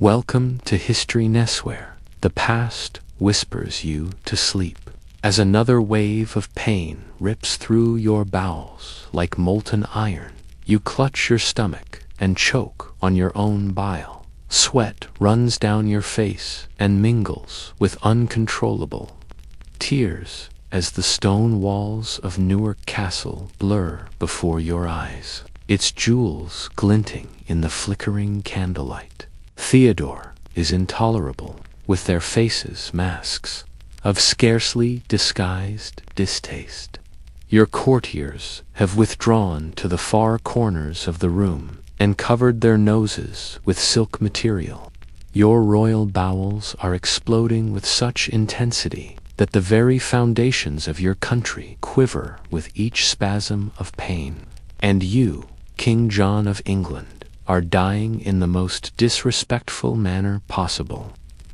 Welcome to History Ness, where the past whispers you to sleep, as another wave of pain rips through your bowels like molten iron. You clutch your stomach and choke on your own bile. Sweat runs down your face and mingles with uncontrollable tears as the stone walls of Newark Castle blur before your eyes, its jewels glinting in the flickering candlelight. Theodore is intolerable, with their faces masks of scarcely disguised distaste. Your courtiers have withdrawn to the far corners of the room and covered their noses with silk material. Your royal bowels are exploding with such intensity that the very foundations of your country quiver with each spasm of pain. And you, King John of England, are dying in the most disrespectful manner possible.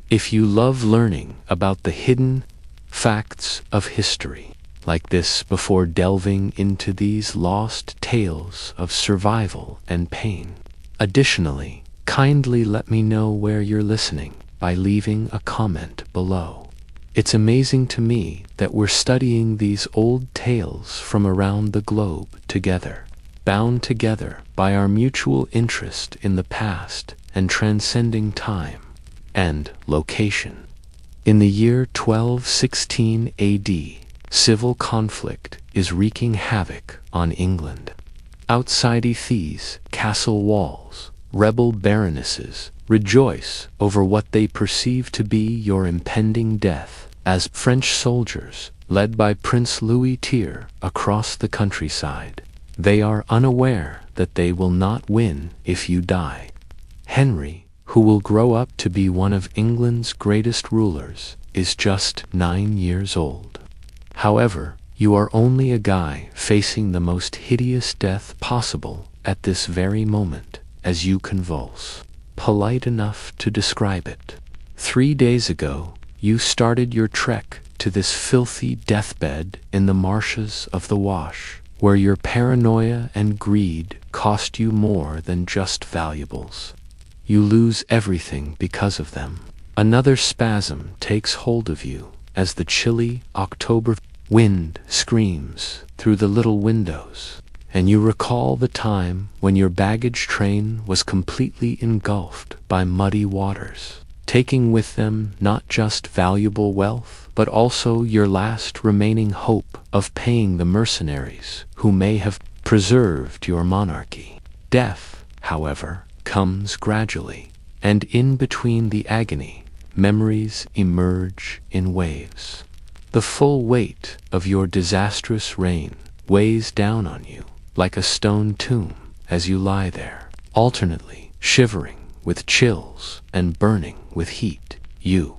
If you love learning about the hidden facts of history like this before delving into these lost tales of survival and pain, additionally, kindly let me know where you're listening by leaving a comment below. It's amazing to me that we're studying these old tales from around the globe together, bound together by our mutual interest in the past and transcending time and location. In the year 1216 AD, civil conflict is wreaking havoc on England. Outside Ethes' castle walls, rebel baronesses rejoice over what they perceive to be your impending death as French soldiers, led by Prince Louis Tyr, across the countryside. They are unaware that they will not win if you die. Henry, who will grow up to be one of England's greatest rulers, is just 9 years old. However, you are only a guy facing the most hideous death possible at this very moment as you convulse. Polite enough to describe it. 3 days ago, you started your trek to this filthy deathbed in the marshes of the Wash, where your paranoia and greed cost you more than just valuables. You lose everything because of them. Another spasm takes hold of you as the chilly October wind screams through the little windows, and you recall the time when your baggage train was completely engulfed by muddy waters, taking with them not just valuable wealth, but also your last remaining hope of paying the mercenaries who may have preserved your monarchy. Death, however, comes gradually, and in between the agony, memories emerge in waves. The full weight of your disastrous reign weighs down on you like a stone tomb as you lie there, alternately shivering with chills and burning with heat. You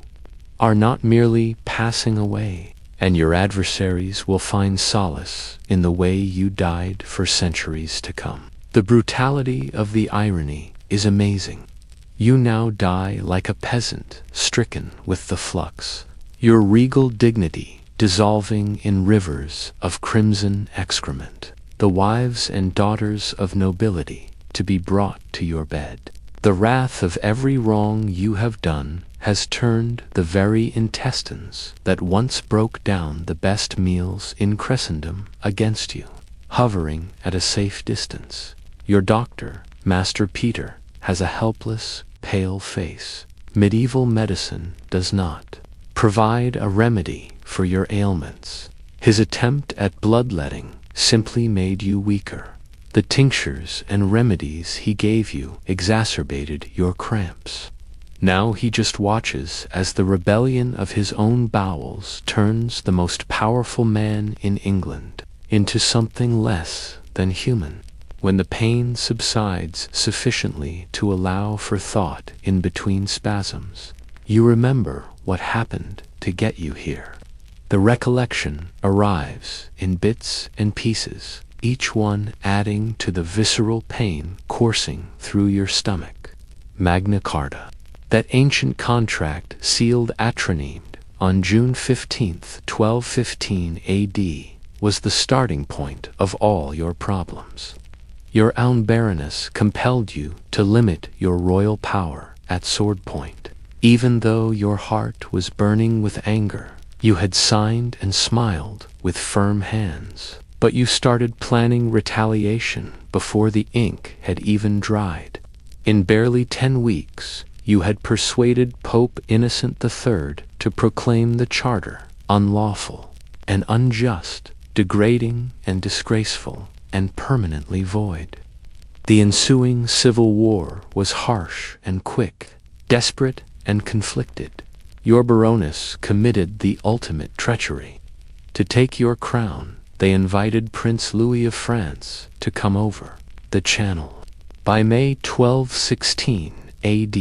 are not merely passing away, and your adversaries will find solace in the way you died for centuries to come. The brutality of the irony is amazing. You now die like a peasant stricken with the flux, your regal dignity dissolving in rivers of crimson excrement, the wives and daughters of nobility to be brought to your bed. The wrath of every wrong you have done has turned the very intestines that once broke down the best meals in Christendom against you. Hovering at a safe distance, your doctor, Master Peter, has a helpless, pale face. Medieval medicine does not provide a remedy for your ailments. His attempt at bloodletting simply made you weaker. The tinctures and remedies he gave you exacerbated your cramps. Now he just watches as the rebellion of his own bowels turns the most powerful man in England into something less than human. When the pain subsides sufficiently to allow for thought in between spasms, you remember what happened to get you here. The recollection arrives in bits and pieces, each one adding to the visceral pain coursing through your stomach. Magna Carta. That ancient contract sealed atronymed on June 15, 1215 AD, was the starting point of all your problems. Your own baroness compelled you to limit your royal power at sword point. Even though your heart was burning with anger, you had signed and smiled with firm hands. But you started planning retaliation before the ink had even dried. In barely 10 weeks, you had persuaded Pope Innocent III to proclaim the charter unlawful and unjust, degrading and disgraceful, and permanently void. The ensuing civil war was harsh and quick, desperate and conflicted. Your Baroness committed the ultimate treachery. To take your crown, they invited Prince Louis of France to come over the Channel. By May 1216 AD,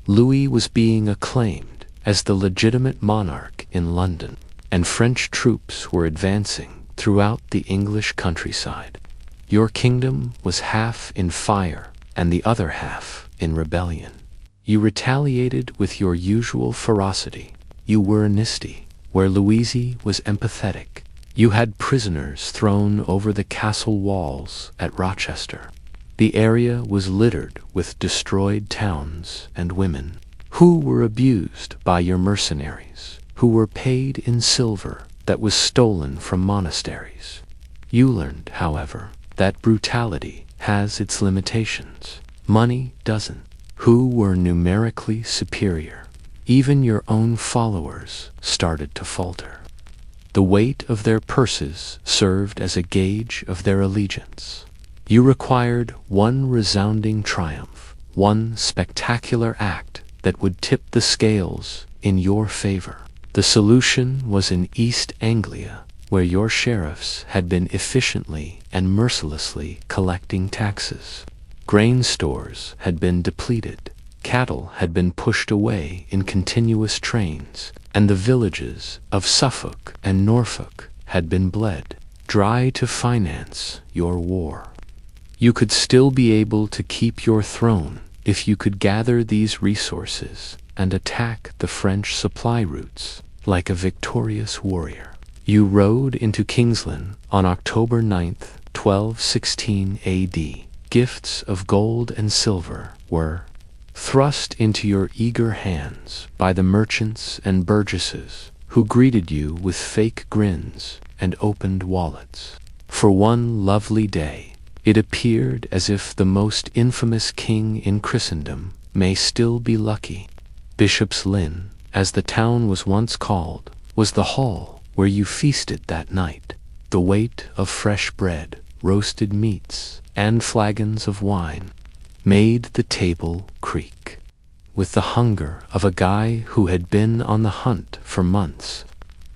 Louis was being acclaimed as the legitimate monarch in London, and French troops were advancing throughout the English countryside. Your kingdom was half in fire and the other half in rebellion. You retaliated with your usual ferocity. You were Anisti, where Louise was empathetic. You had prisoners thrown over the castle walls at Rochester. The area was littered with destroyed towns and women, who were abused by your mercenaries, who were paid in silver that was stolen from monasteries. You learned, however, that brutality has its limitations. Money doesn't. Who were numerically superior. Even your own followers started to falter. The weight of their purses served as a gauge of their allegiance. You required one resounding triumph, one spectacular act that would tip the scales in your favor. The solution was in East Anglia, where your sheriffs had been efficiently and mercilessly collecting taxes. Grain stores had been depleted, cattle had been pushed away in continuous trains, and the villages of Suffolk and Norfolk had been bled dry to finance your war. You could still be able to keep your throne if you could gather these resources and attack the French supply routes like a victorious warrior. You rode into Kingsland on October 9th, 1216 AD. Gifts of gold and silver were thrust into your eager hands by the merchants and burgesses who greeted you with fake grins and opened wallets. For one lovely day, it appeared as if the most infamous king in Christendom may still be lucky. Bishop's Lynn, as the town was once called, was the hall where you feasted that night. The weight of fresh bread, roasted meats, and flagons of wine made the table creak. With the hunger of a guy who had been on the hunt for months,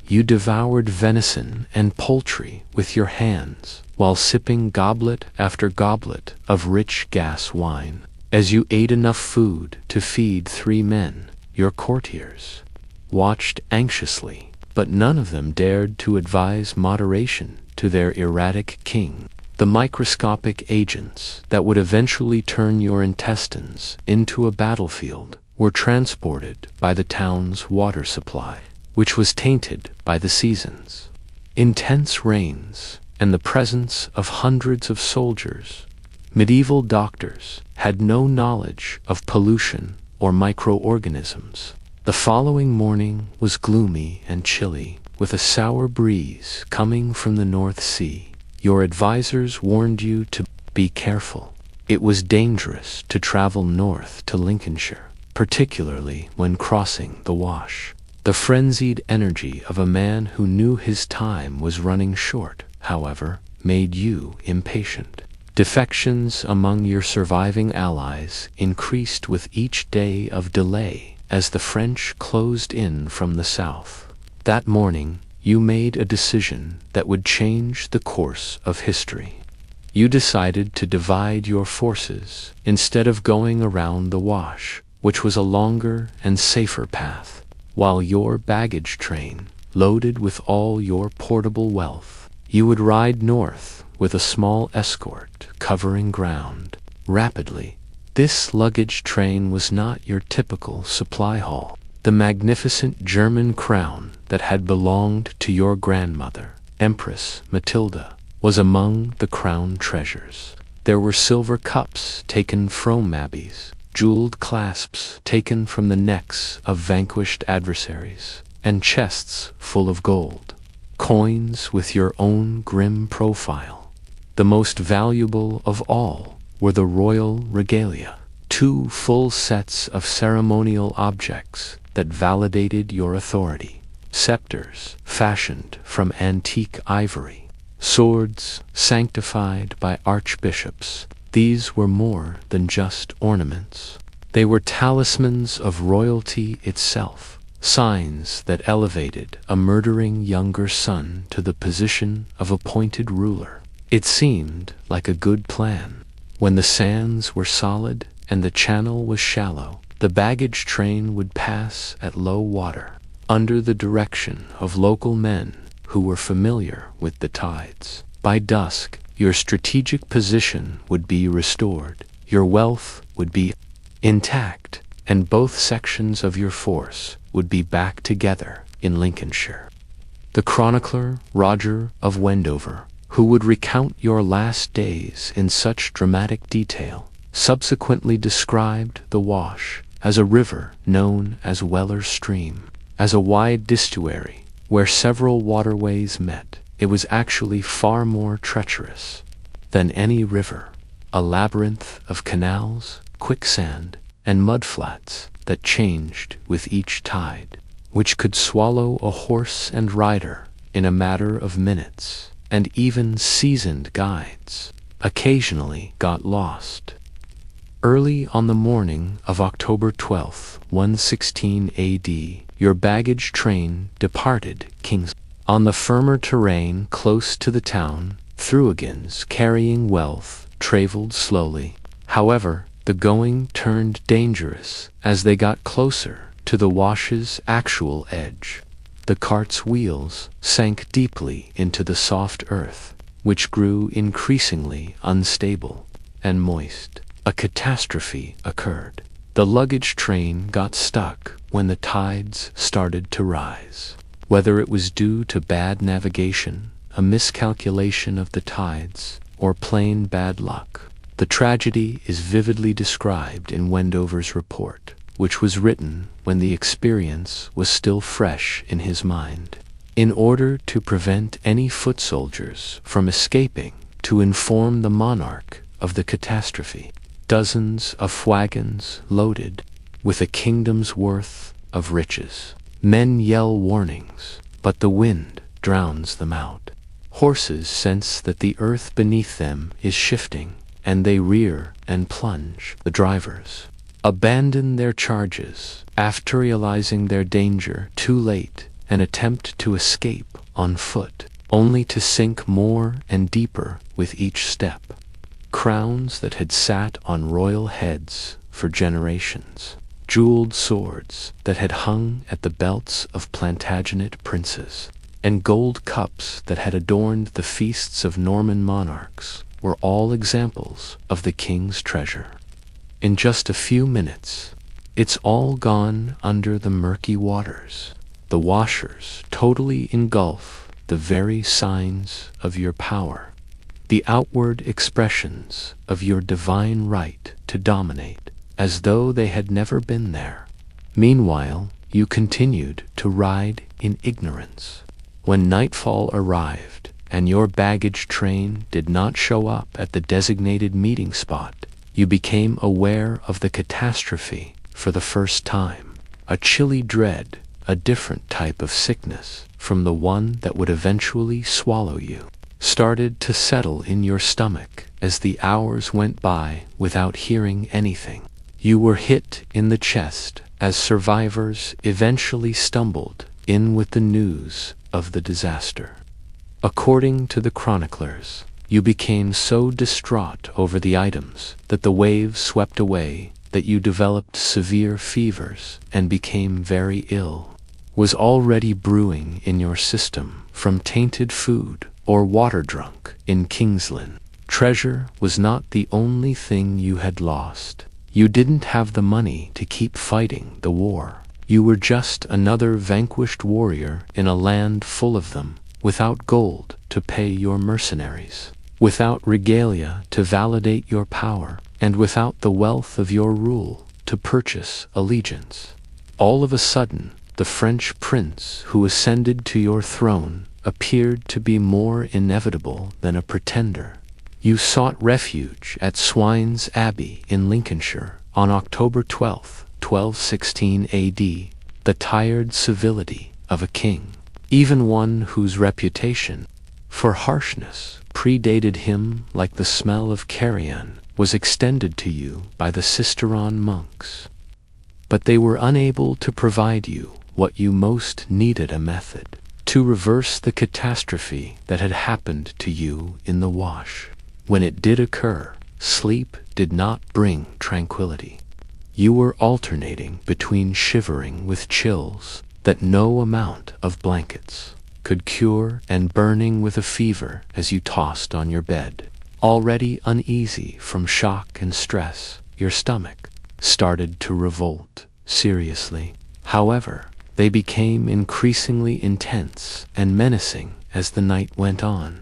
you devoured venison and poultry with your hands while sipping goblet after goblet of rich gas wine. As you ate enough food to feed 3 men, your courtiers watched anxiously, but none of them dared to advise moderation to their erratic king. The microscopic agents that would eventually turn your intestines into a battlefield were transported by the town's water supply, which was tainted by the seasons. Intense rains and the presence of hundreds of soldiers. Medieval doctors had no knowledge of pollution or microorganisms. The following morning was gloomy and chilly, with a sour breeze coming from the North Sea. Your advisors warned you to be careful. It was dangerous to travel north to Lincolnshire, particularly when crossing the Wash. The frenzied energy of a man who knew his time was running short, however, made you impatient. Defections among your surviving allies increased with each day of delay as the French closed in from the south. That morning, you made a decision that would change the course of history. You decided to divide your forces instead of going around the Wash, which was a longer and safer path, while your baggage train, loaded with all your portable wealth, you would ride north with a small escort covering ground. Rapidly, this luggage train was not your typical supply haul. The magnificent German crown that had belonged to your grandmother, Empress Matilda, was among the crown treasures. There were silver cups taken from abbeys, jeweled clasps taken from the necks of vanquished adversaries, and chests full of gold. Coins with your own grim profile. The most valuable of all were the royal regalia, 2 full sets of ceremonial objects that validated your authority. Scepters fashioned from antique ivory. Swords sanctified by archbishops. These were more than just ornaments. They were talismans of royalty itself, signs that elevated a murdering younger son to the position of appointed ruler. It seemed like a good plan. When the sands were solid and the channel was shallow, the baggage train would pass at low water, under the direction of local men who were familiar with the tides. By dusk, your strategic position would be restored, your wealth would be intact, and both sections of your force would be back together in Lincolnshire. The chronicler Roger of Wendover, who would recount your last days in such dramatic detail, subsequently described the Wash as a river known as Weller's Stream, as a wide estuary where several waterways met. It was actually far more treacherous than any river, a labyrinth of canals, quicksand, and mudflats that changed with each tide, which could swallow a horse and rider in a matter of minutes, and even seasoned guides occasionally got lost. Early on the morning of October 12, 116 AD, your baggage train departed King's. On the firmer terrain close to the town, Threwigans carrying wealth traveled slowly. However, the going turned dangerous as they got closer to the Wash's actual edge. The cart's wheels sank deeply into the soft earth, which grew increasingly unstable and moist. A catastrophe occurred. The luggage train got stuck when the tides started to rise. Whether it was due to bad navigation, a miscalculation of the tides, or plain bad luck, the tragedy is vividly described in Wendover's report, which was written when the experience was still fresh in his mind. In order to prevent any foot soldiers from escaping to inform the monarch of the catastrophe, dozens of wagons loaded with a kingdom's worth of riches. Men yell warnings, but the wind drowns them out. Horses sense that the earth beneath them is shifting, and they rear and plunge. The drivers abandon their charges after realizing their danger too late and attempt to escape on foot, only to sink more and deeper with each step. Crowns that had sat on royal heads for generations. Jeweled swords that had hung at the belts of Plantagenet princes, and gold cups that had adorned the feasts of Norman monarchs were all examples of the king's treasure. In just a few minutes, it's all gone under the murky waters. The washers totally engulf the very signs of your power, the outward expressions of your divine right to dominate, as though they had never been there. Meanwhile, you continued to ride in ignorance. When nightfall arrived and your baggage train did not show up at the designated meeting spot, you became aware of the catastrophe for the first time. A chilly dread, a different type of sickness from the one that would eventually swallow you, started to settle in your stomach as the hours went by without hearing anything. You were hit in the chest as survivors eventually stumbled in with the news of the disaster. According to the chroniclers, you became so distraught over the items that the waves swept away that you developed severe fevers and became very ill. Was already brewing in your system from tainted food or water drunk in King's Lynn. Treasure was not the only thing you had lost. You didn't have the money to keep fighting the war. You were just another vanquished warrior in a land full of them, without gold to pay your mercenaries, without regalia to validate your power, and without the wealth of your rule to purchase allegiance. All of a sudden, the French prince who ascended to your throne appeared to be more inevitable than a pretender. You sought refuge at Swine's Abbey in Lincolnshire on October 12, 1216 AD, the tired civility of a king, even one whose reputation for harshness predated him like the smell of carrion, was extended to you by the Cistercian monks. But they were unable to provide you what you most needed: a method to reverse the catastrophe that had happened to you in the wash. When it did occur, sleep did not bring tranquility. You were alternating between shivering with chills that no amount of blankets could cure and burning with a fever as you tossed on your bed. Already uneasy from shock and stress, your stomach started to revolt seriously. However, they became increasingly intense and menacing as the night went on.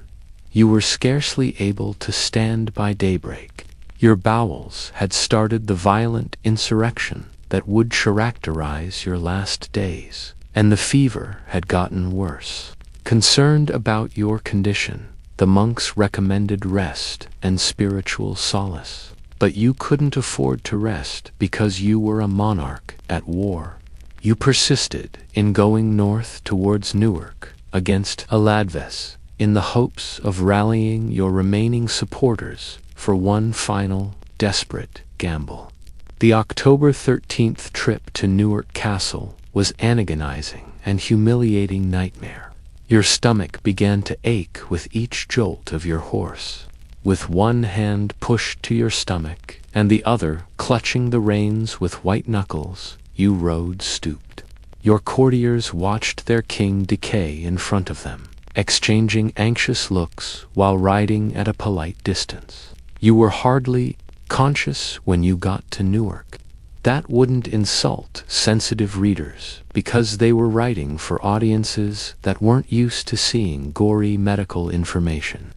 You were scarcely able to stand by daybreak. Your bowels had started the violent insurrection that would characterize your last days, and the fever had gotten worse. Concerned about your condition, the monks recommended rest and spiritual solace. But you couldn't afford to rest because you were a monarch at war. You persisted in going north towards Newark against Aladves in the hopes of rallying your remaining supporters for one final, desperate gamble. The October 13th trip to Newark Castle was an agonizing and humiliating nightmare. Your stomach began to ache with each jolt of your horse. With one hand pushed to your stomach and the other clutching the reins with white knuckles, you rode stooped. Your courtiers watched their king decay in front of them, exchanging anxious looks while riding at a polite distance. You were hardly conscious when you got to Newark. That wouldn't insult sensitive readers because they were writing for audiences that weren't used to seeing gory medical information.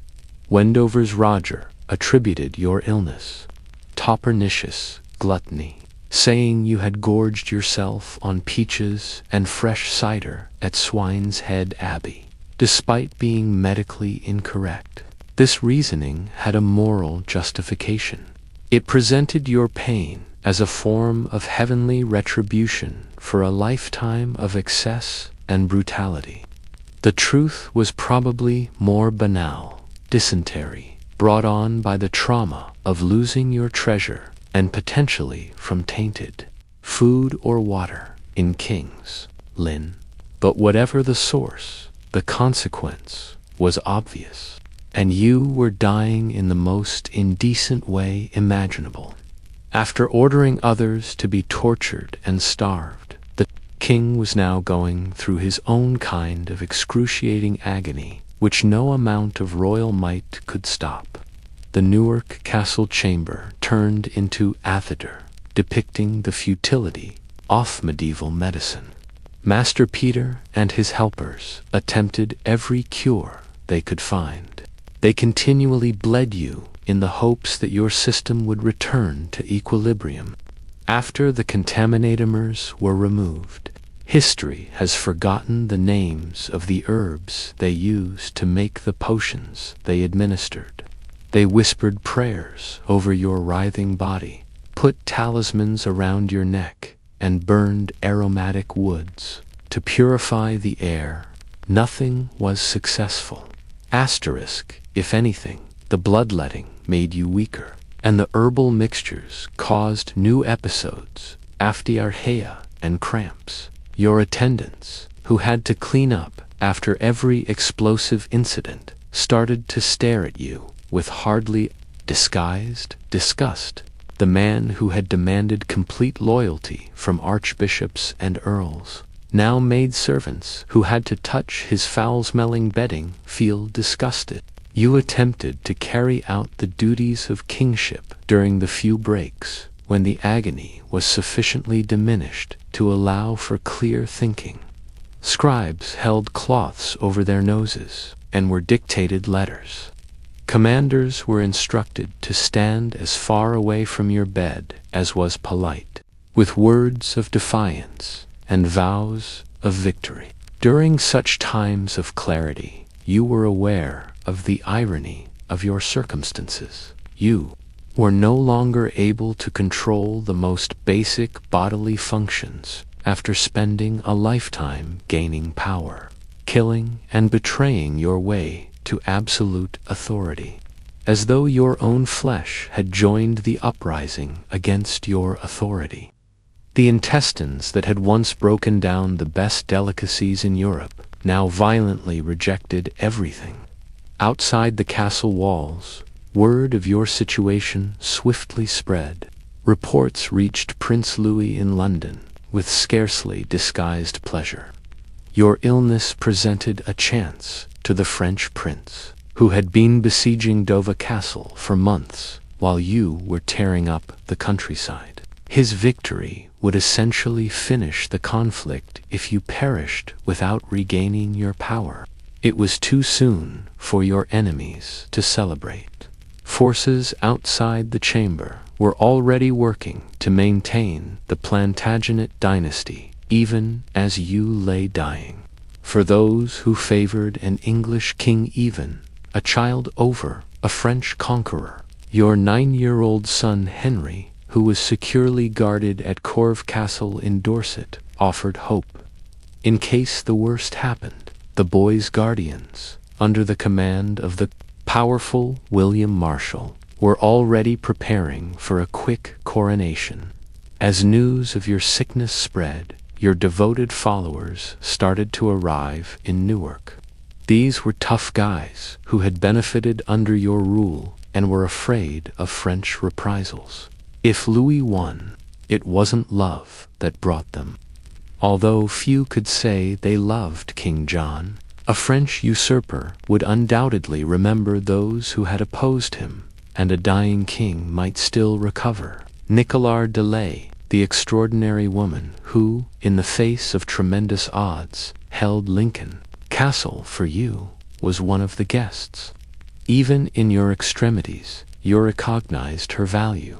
Wendover's Roger attributed your illness to pernicious gluttony, saying you had gorged yourself on peaches and fresh cider at Swine's Head Abbey. Despite being medically incorrect, this reasoning had a moral justification. It presented your pain as a form of heavenly retribution for a lifetime of excess and brutality. The truth was probably more banal: dysentery, brought on by the trauma of losing your treasure and potentially from tainted food or water in King's Lynn. But whatever the source, the consequence was obvious, and you were dying in the most indecent way imaginable. After ordering others to be tortured and starved, the king was now going through his own kind of excruciating agony, which no amount of royal might could stop. The Newark Castle chamber turned into a theater, depicting the futility of medieval medicine. Master Peter and his helpers attempted every cure they could find. They continually bled you in the hopes that your system would return to equilibrium. After the contaminatomers were removed, history has forgotten the names of the herbs they used to make the potions they administered. They whispered prayers over your writhing body, put talismans around your neck, and burned aromatic woods to purify the air. Nothing was successful. Asterisk, if anything, the bloodletting made you weaker, and the herbal mixtures caused new episodes of diarrhea and cramps. Your attendants, who had to clean up after every explosive incident, started to stare at you with hardly disguised disgust. The man who had demanded complete loyalty from archbishops and earls now made servants who had to touch his foul-smelling bedding feel disgusted. You attempted to carry out the duties of kingship during the few breaks when the agony was sufficiently diminished to allow for clear thinking. Scribes held cloths over their noses and were dictated letters. Commanders were instructed to stand as far away from your bed as was polite. with words of defiance and vows of victory. During such times of clarity, you were aware of the irony of your circumstances. You were no longer able to control the most basic bodily functions after spending a lifetime gaining power, killing and betraying your way to absolute authority, as though your own flesh had joined the uprising against your authority. The intestines that had once broken down the best delicacies in Europe now violently rejected everything. Outside the castle walls, word of your situation swiftly spread. Reports reached Prince Louis in London with scarcely disguised pleasure. Your illness presented a chance to the French prince, who had been besieging Dover Castle for months while you were tearing up the countryside. His victory would essentially finish the conflict if you perished without regaining your power. It was too soon for your enemies to celebrate. Forces outside the chamber were already working to maintain the Plantagenet dynasty even as you lay dying. For those who favored an English king, even a child over a French conqueror, your 9-year-old son Henry, who was securely guarded at Corve Castle in Dorset, offered hope. In case the worst happened, the boy's guardians, under the command of the powerful William Marshall, were already preparing for a quick coronation. As news of your sickness spread, your devoted followers started to arrive in Newark. These were tough guys who had benefited under your rule and were afraid of French reprisals. If Louis won, it wasn't love that brought them. Although few could say they loved King John, a French usurper would undoubtedly remember those who had opposed him, and a dying king might still recover. Nicolas de Lay, the extraordinary woman who, in the face of tremendous odds, held Lincoln Castle for you, was one of the guests. Even in your extremities, you recognized her value.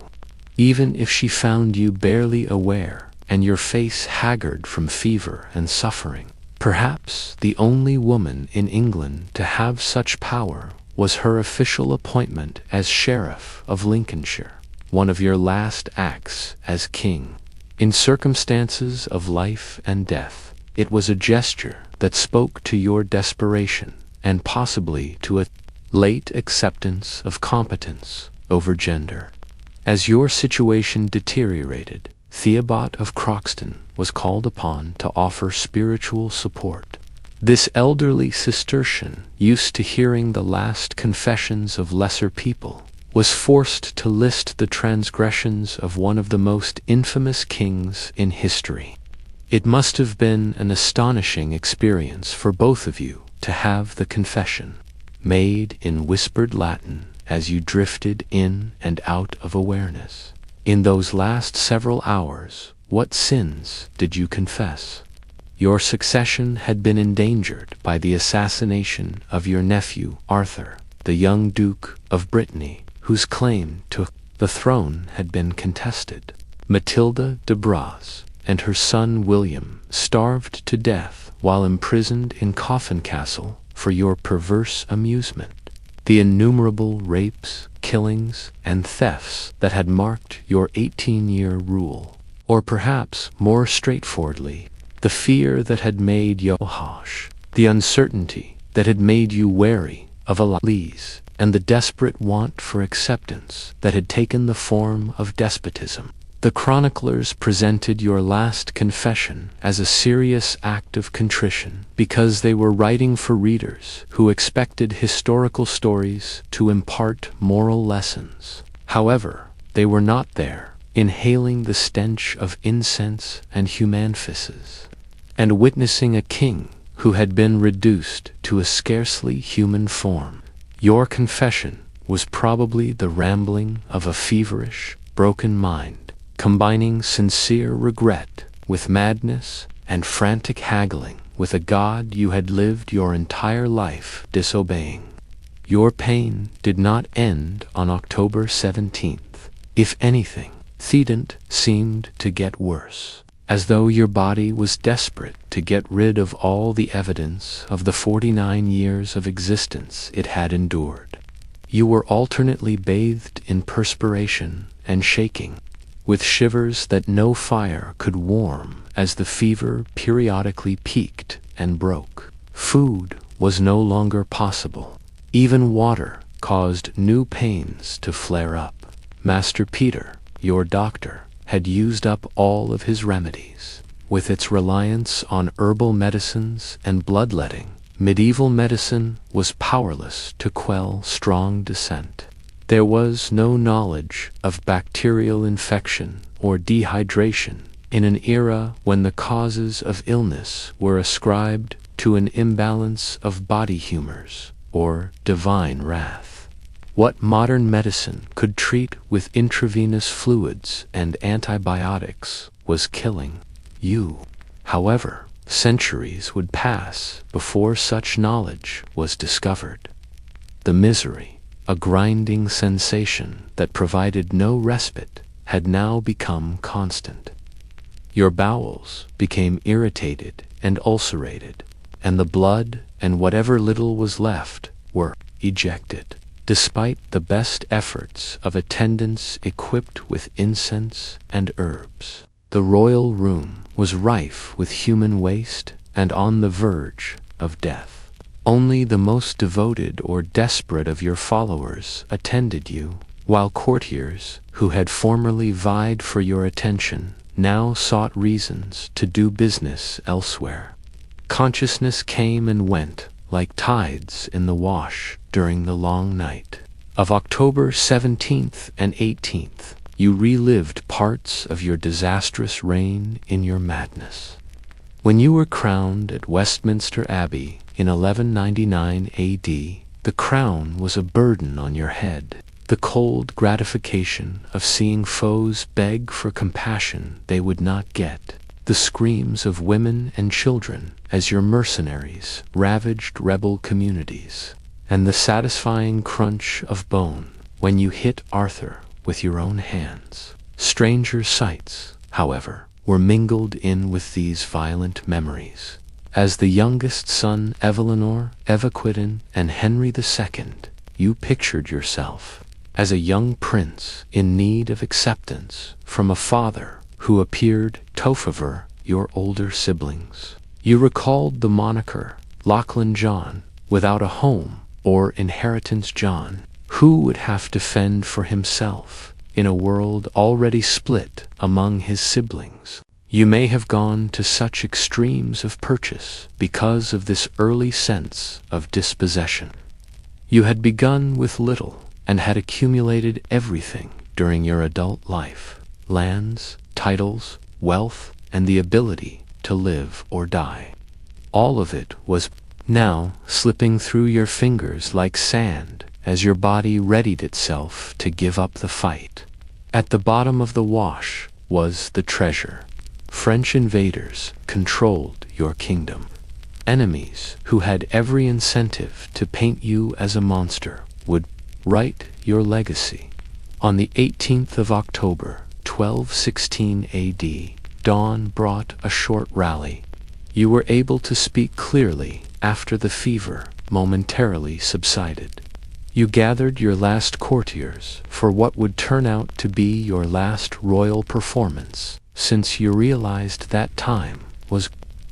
Even if she found you barely aware, and your face haggard from fever and suffering. Perhaps the only woman in England to have such power was her official appointment as Sheriff of Lincolnshire, one of your last acts as king. In circumstances of life and death, it was a gesture that spoke to your desperation and possibly to a late acceptance of competence over gender. As your situation deteriorated, Theobald of Croxton was called upon to offer spiritual support. This elderly Cistercian, used to hearing the last confessions of lesser people, was forced to list the transgressions of one of the most infamous kings in history. It must have been an astonishing experience for both of you to have the confession made in whispered Latin as you drifted in and out of awareness. In those last several hours, what sins did you confess? Your succession had been endangered by the assassination of your nephew Arthur, the young Duke of Brittany, whose claim to the throne had been contested. Matilda de Braz and her son William starved to death while imprisoned in Coffin Castle for your perverse amusement. The innumerable rapes, killings, and thefts that had marked your 18-year rule. Or perhaps, more straightforwardly, the fear that had made you harsh, the uncertainty that had made you wary of analyses, and the desperate want for acceptance that had taken the form of despotism. The chroniclers presented your last confession as a serious act of contrition because they were writing for readers who expected historical stories to impart moral lessons. However, they were not there, inhaling the stench of incense and humanfices, and witnessing a king who had been reduced to a scarcely human form. Your confession was probably the rambling of a feverish, broken mind, combining sincere regret with madness and frantic haggling with a God you had lived your entire life disobeying. Your pain did not end on October 17th. If anything, Thedant seemed to get worse, as though your body was desperate to get rid of all the evidence of the 49 years of existence it had endured. You were alternately bathed in perspiration and shaking, with shivers that no fire could warm as the fever periodically peaked and broke. Food was no longer possible. Even water caused new pains to flare up. Master Peter, your doctor, had used up all of his remedies. With its reliance on herbal medicines and bloodletting, medieval medicine was powerless to quell strong dissent. There was no knowledge of bacterial infection or dehydration in an era when the causes of illness were ascribed to an imbalance of body humors or divine wrath. What modern medicine could treat with intravenous fluids and antibiotics was killing you. However, centuries would pass before such knowledge was discovered. The misery, a grinding sensation that provided no respite, had now become constant. Your bowels became irritated and ulcerated, and the blood and whatever little was left were ejected. Despite the best efforts of attendants equipped with incense and herbs, the royal room was rife with human waste and on the verge of death. Only the most devoted or desperate of your followers attended you, while courtiers who had formerly vied for your attention now sought reasons to do business elsewhere. Consciousness came and went like tides in the wash during the long night of October 17th and 18th. You relived parts of your disastrous reign in your madness. When you were crowned at Westminster Abbey in 1199 AD, the crown was a burden on your head. The cold gratification of seeing foes beg for compassion they would not get, the screams of women and children as your mercenaries ravaged rebel communities, and the satisfying crunch of bone when you hit Arthur with your own hands. Stranger sights, however, were mingled in with these violent memories. As the youngest son Evelynor, Evaquidin, and Henry II, you pictured yourself as a young prince in need of acceptance from a father who appeared to favor your older siblings. You recalled the moniker Lachlan John, without a home or inheritance John, who would have to fend for himself in a world already split among his siblings. You may have gone to such extremes of purchase because of this early sense of dispossession. You had begun with little and had accumulated everything during your adult life: lands, titles, wealth, and the ability to live or die. All of it was now slipping through your fingers like sand as your body readied itself to give up the fight. At the bottom of the wash was the treasure. French invaders controlled your kingdom. Enemies who had every incentive to paint you as a monster would write your legacy. On the 18th of October, 1216 AD, dawn brought a short rally. You were able to speak clearly after the fever momentarily subsided. You gathered your last courtiers for what would turn out to be your last royal performance, since you realized that time was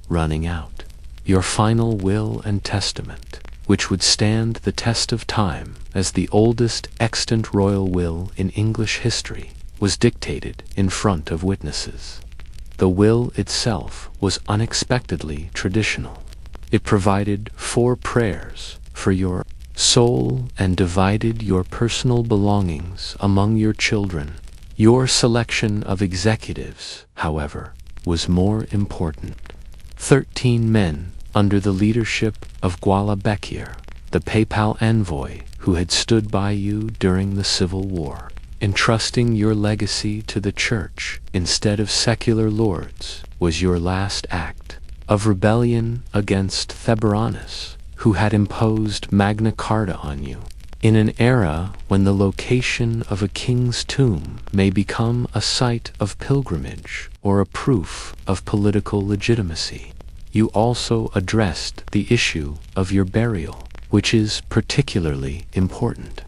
running out. Your final will and testament, which would stand the test of time as the oldest extant royal will in English history, was dictated in front of witnesses. The will itself was unexpectedly traditional. It provided 4 prayers for your soul and divided your personal belongings among your children. Your selection of executives, however, was more important. 13 men under the leadership of Gwala Bekir, the papal envoy who had stood by you during the Civil War, entrusting your legacy to the church instead of secular lords, was your last act of rebellion against Thebaranus, who had imposed Magna Carta on you. In an era when the location of a king's tomb may become a site of pilgrimage or a proof of political legitimacy, you also addressed the issue of your burial, which is particularly important.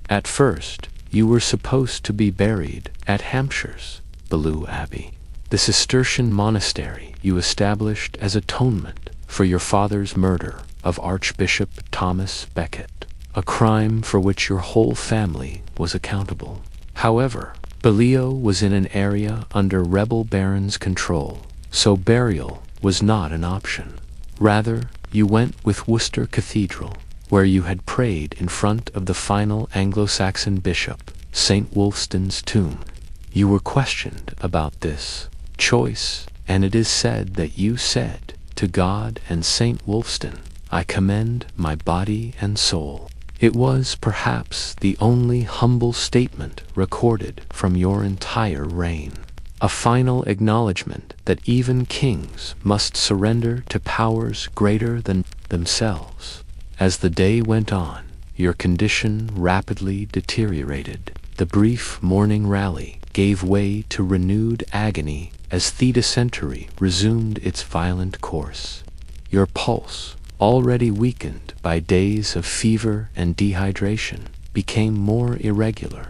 At first, you were supposed to be buried at Hampshire's Bellew Abbey, the Cistercian monastery you established as atonement for your father's murder of Archbishop Thomas Becket, a crime for which your whole family was accountable. However, Bellew was in an area under rebel barons' control, so burial was not an option. Rather, you went with Worcester Cathedral, where you had prayed in front of the final Anglo-Saxon bishop, St. Wulfstan's tomb. You were questioned about this choice, and it is said that you said to God and St. Wulfstan, "I commend my body and soul." It was perhaps the only humble statement recorded from your entire reign, a final acknowledgement that even kings must surrender to powers greater than themselves. As the day went on, your condition rapidly deteriorated. The brief morning rally gave way to renewed agony as the dysentery resumed its violent course. Your pulse, already weakened by days of fever and dehydration, became more irregular.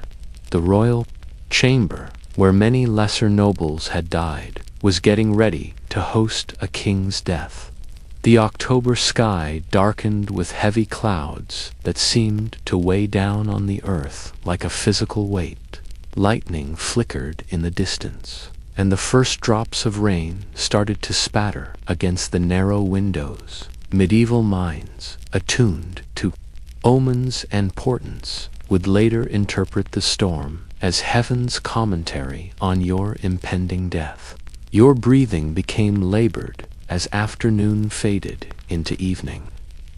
The royal chamber, where many lesser nobles had died, was getting ready to host a king's death. The October sky darkened with heavy clouds that seemed to weigh down on the earth like a physical weight. Lightning flickered in the distance, and the first drops of rain started to spatter against the narrow windows. Medieval minds, attuned to omens and portents, would later interpret the storm as heaven's commentary on your impending death. Your breathing became labored as afternoon faded into evening.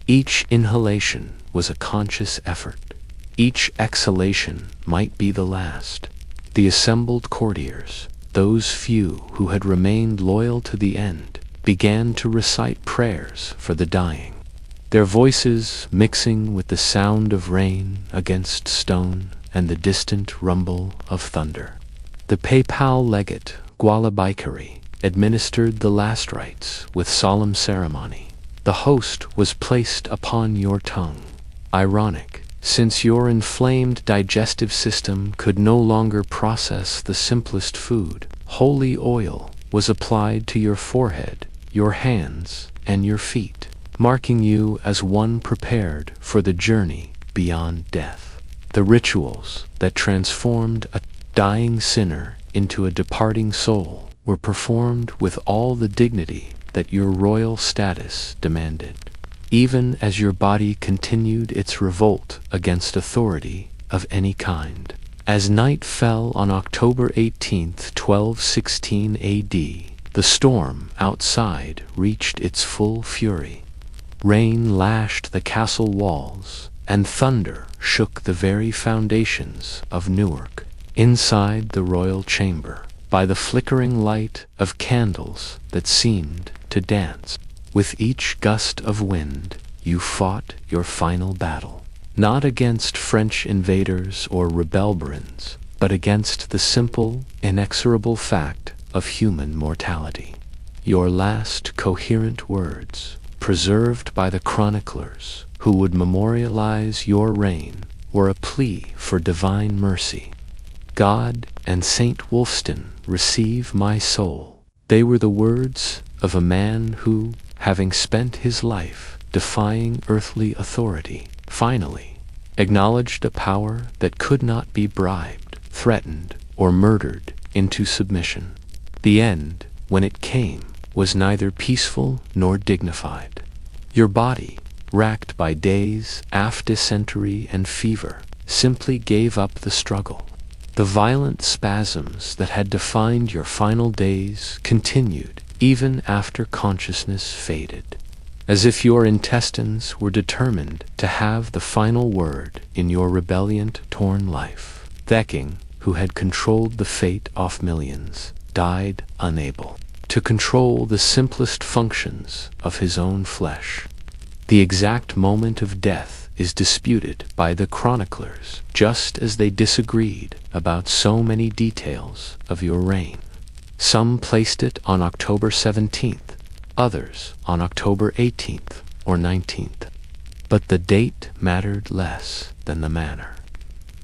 Each inhalation was a conscious effort. Each exhalation might be the last. The assembled courtiers, those few who had remained loyal to the end, began to recite prayers for the dying, their voices mixing with the sound of rain against stone and the distant rumble of thunder. The papal legate, Gualabicari, administered the last rites with solemn ceremony. The host was placed upon your tongue. Ironic, since your inflamed digestive system could no longer process the simplest food, holy oil was applied to your forehead, your hands, and your feet, marking you as one prepared for the journey beyond death. The rituals that transformed a dying sinner into a departing soul were performed with all the dignity that your royal status demanded, even as your body continued its revolt against authority of any kind. As night fell on October 18, 1216 AD, the storm outside reached its full fury. Rain lashed the castle walls, and thunder shook the very foundations of Newark. Inside the royal chamber, by the flickering light of candles that seemed to dance with each gust of wind, you fought your final battle, not against French invaders or rebel barons, but against the simple, inexorable fact of human mortality. Your last coherent words, preserved by the chroniclers who would memorialize your reign, were a plea for divine mercy. God and St. Wulfstan, receive my soul. They were the words of a man who, having spent his life defying earthly authority, finally acknowledged a power that could not be bribed, threatened, or murdered into submission. The end, when it came, was neither peaceful nor dignified. Your body, racked by days of dysentery and fever, simply gave up the struggle. The violent spasms that had defined your final days continued even after consciousness faded, as if your intestines were determined to have the final word in your rebellion-torn life. Thekking, who had controlled the fate of millions, died unable to control the simplest functions of his own flesh. The exact moment of death is disputed by the chroniclers, just as they disagreed about so many details of your reign. Some placed it on October 17th, others on October 18th or 19th. But the date mattered less than the manner.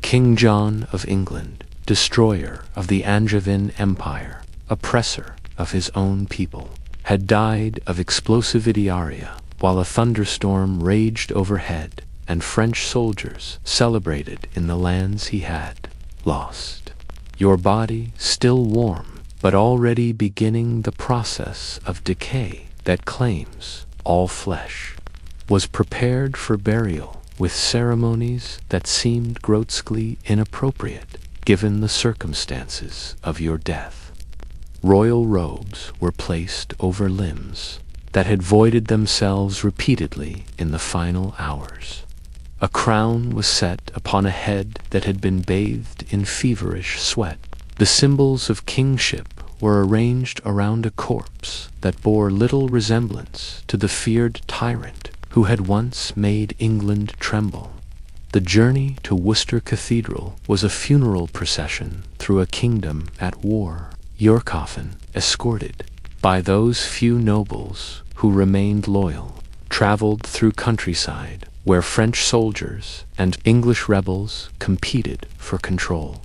King John of England, destroyer of the Angevin Empire, oppressor of his own people, had died of explosive diarrhea while a thunderstorm raged overhead and French soldiers celebrated in the lands he had lost. Your body, still warm, but already beginning the process of decay that claims all flesh, was prepared for burial with ceremonies that seemed grotesquely inappropriate given the circumstances of your death. Royal robes were placed over limbs that had voided themselves repeatedly in the final hours. A crown was set upon a head that had been bathed in feverish sweat. The symbols of kingship were arranged around a corpse that bore little resemblance to the feared tyrant who had once made England tremble. The journey to Worcester Cathedral was a funeral procession through a kingdom at war. Your coffin, escorted by those few nobles who remained loyal, traveled through countryside where French soldiers and English rebels competed for control.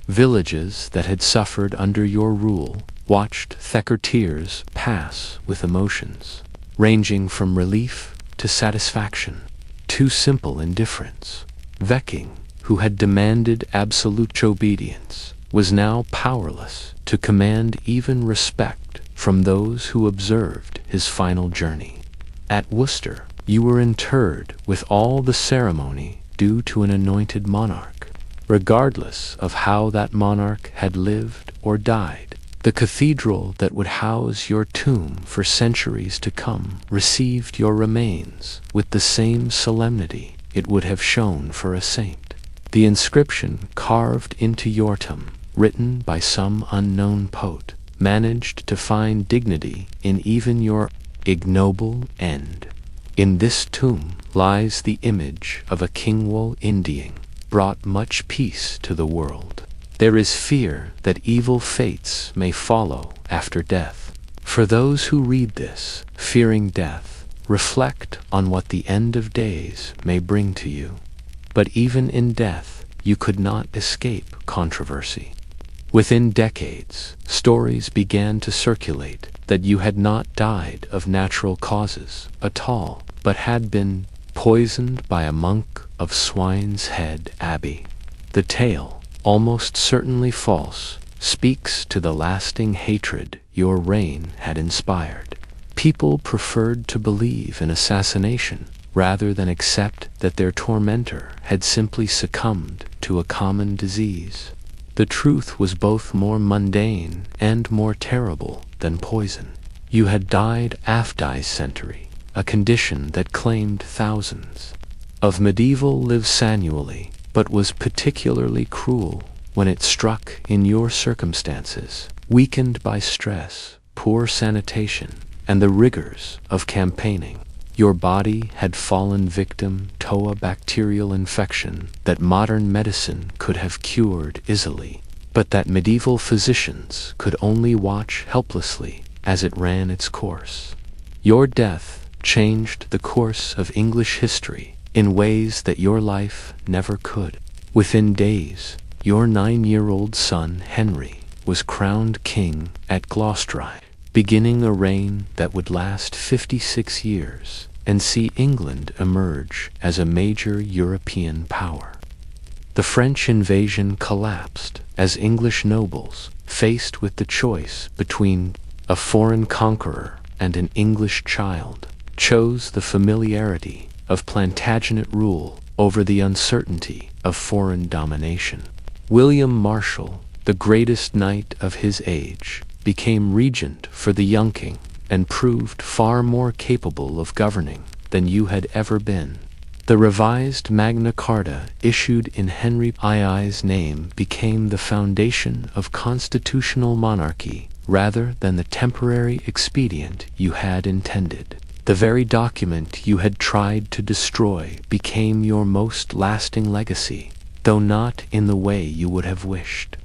Villages that had suffered under your rule watched Thacker tears pass with emotions, ranging from relief to satisfaction, to simple indifference. Viking, who had demanded absolute obedience, was now powerless to command even respect from those who observed his final journey. At Worcester, you were interred with all the ceremony due to an anointed monarch, regardless of how that monarch had lived or died. The cathedral that would house your tomb for centuries to come received your remains with the same solemnity it would have shown for a saint. The inscription carved into your tomb, written by some unknown poet, managed to find dignity in even your ignoble end. In this tomb lies the image of a Kingwall Indian, brought much peace to the world. There is fear that evil fates may follow after death. For those who read this, fearing death, reflect on what the end of days may bring to you. But even in death, you could not escape controversy. Within decades, stories began to circulate that you had not died of natural causes at all, but had been poisoned by a monk of Swine's Head Abbey. The tale, almost certainly false, speaks to the lasting hatred your reign had inspired. People preferred to believe in assassination rather than accept that their tormentor had simply succumbed to a common disease. The truth was both more mundane and more terrible than poison. You had died of dysentery, a condition that claimed thousands of medieval lives annually, but was particularly cruel when it struck in your circumstances, weakened by stress, poor sanitation, and the rigors of campaigning. Your body had fallen victim to a bacterial infection that modern medicine could have cured easily, but that medieval physicians could only watch helplessly as it ran its course. Your death changed the course of English history in ways that your life never could. Within days, your 9-year-old son Henry was crowned king at Gloucester, beginning a reign that would last 56 years and see England emerge as a major European power. The French invasion collapsed as English nobles, faced with the choice between a foreign conqueror and an English child, chose the familiarity of Plantagenet rule over the uncertainty of foreign domination. William Marshal, the greatest knight of his age, became regent for the young king and proved far more capable of governing than you had ever been. The revised Magna Carta issued in Henry II's name became the foundation of constitutional monarchy rather than the temporary expedient you had intended. The very document you had tried to destroy became your most lasting legacy, though not in the way you would have wished.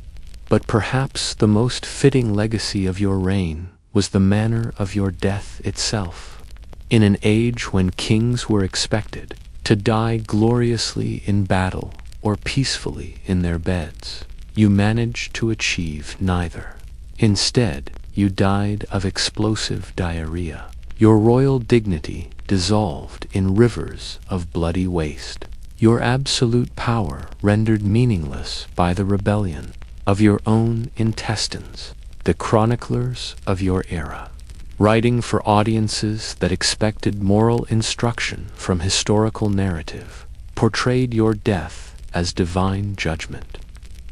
But perhaps the most fitting legacy of your reign was the manner of your death itself. In an age when kings were expected to die gloriously in battle or peacefully in their beds, you managed to achieve neither. Instead, you died of explosive diarrhea. Your royal dignity dissolved in rivers of bloody waste. Your absolute power rendered meaningless by the rebellion of your own intestines. The chroniclers of your era, writing for audiences that expected moral instruction from historical narrative, portrayed your death as divine judgment.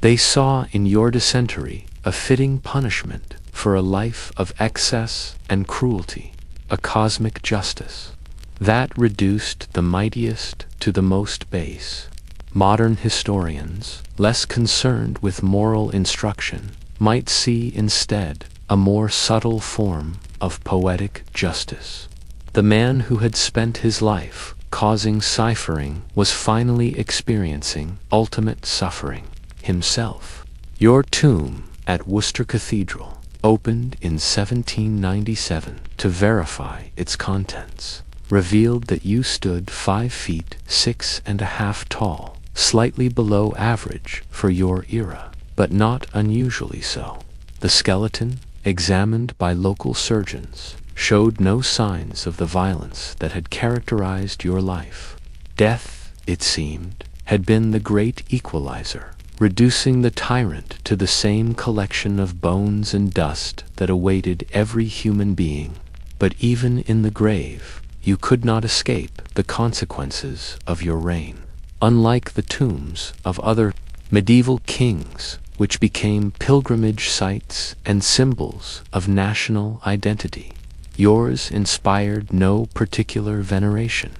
They saw in your dysentery a fitting punishment for a life of excess and cruelty, a cosmic justice that reduced the mightiest to the most base. Modern historians, less concerned with moral instruction, might see instead a more subtle form of poetic justice. The man who had spent his life causing ciphering was finally experiencing ultimate suffering himself. Your tomb at Worcester Cathedral opened in 1797 to verify its contents, revealed that you stood 5 feet 6.5 tall, slightly below average for your era, but not unusually so. The skeleton, examined by local surgeons, showed no signs of the violence that had characterized your life. Death, it seemed, had been the great equalizer, reducing the tyrant to the same collection of bones and dust that awaited every human being. But even in the grave, you could not escape the consequences of your reign. Unlike the tombs of other medieval kings, which became pilgrimage sites and symbols of national identity, yours inspired no particular veneration.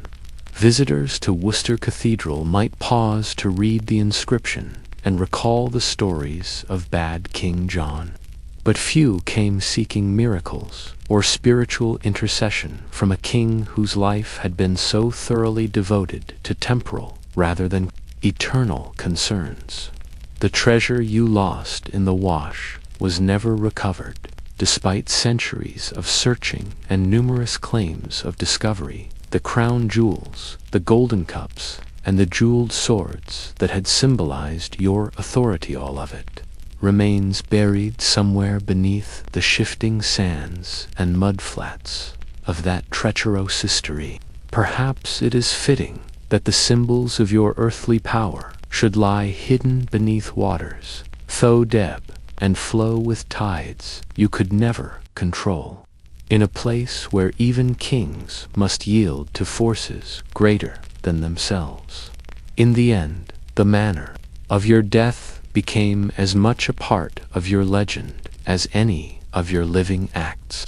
Visitors to Worcester Cathedral might pause to read the inscription and recall the stories of bad King John. But few came seeking miracles or spiritual intercession from a king whose life had been so thoroughly devoted to temporal rather than eternal concerns. The treasure you lost in the wash was never recovered, despite centuries of searching and numerous claims of discovery. The crown jewels, the golden cups, and the jeweled swords that had symbolized your authority, all of it, remains buried somewhere beneath the shifting sands and mudflats of that treacherous history. Perhaps it is fitting that the symbols of your earthly power should lie hidden beneath waters, though ebb and flow with tides you could never control, in a place where even kings must yield to forces greater than themselves. In the end, the manner of your death became as much a part of your legend as any of your living acts.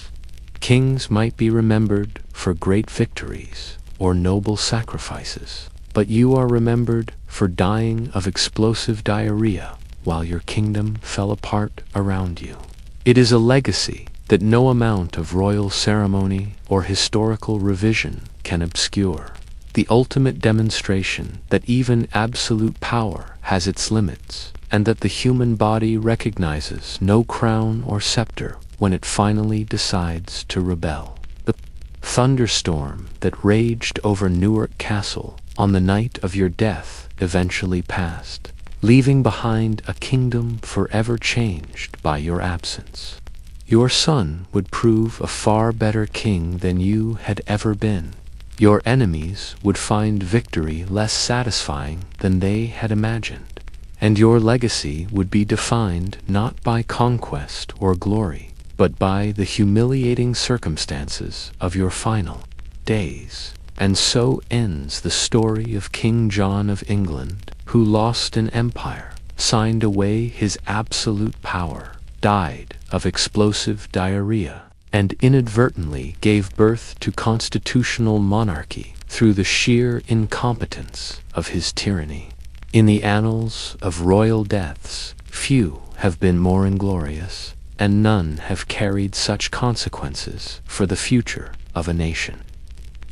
Kings might be remembered for great victories or noble sacrifices, but you are remembered for dying of explosive diarrhea while your kingdom fell apart around you. It is a legacy that no amount of royal ceremony or historical revision can obscure. The ultimate demonstration that even absolute power has its limits, and that the human body recognizes no crown or scepter when it finally decides to rebel. The thunderstorm that raged over Newark Castle on the night of your death eventually passed, leaving behind a kingdom forever changed by your absence. Your son would prove a far better king than you had ever been. Your enemies would find victory less satisfying than they had imagined, and your legacy would be defined not by conquest or glory, but by the humiliating circumstances of your final days. And so ends the story of King John of England, who lost an empire, signed away his absolute power, died of explosive diarrhea, and inadvertently gave birth to constitutional monarchy through the sheer incompetence of his tyranny. In the annals of royal deaths, few have been more inglorious, and none have carried such consequences for the future of a nation.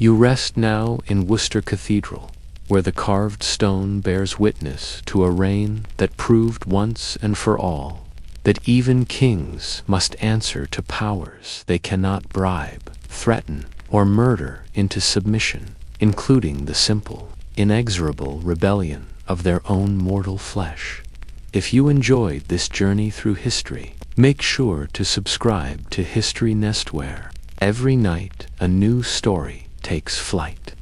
You rest now in Worcester Cathedral, where the carved stone bears witness to a reign that proved once and for all that even kings must answer to powers they cannot bribe, threaten, or murder into submission, including the simple, inexorable rebellion of their own mortal flesh. If you enjoyed this journey through history, make sure to subscribe to History Nest, where every night a new story takes flight.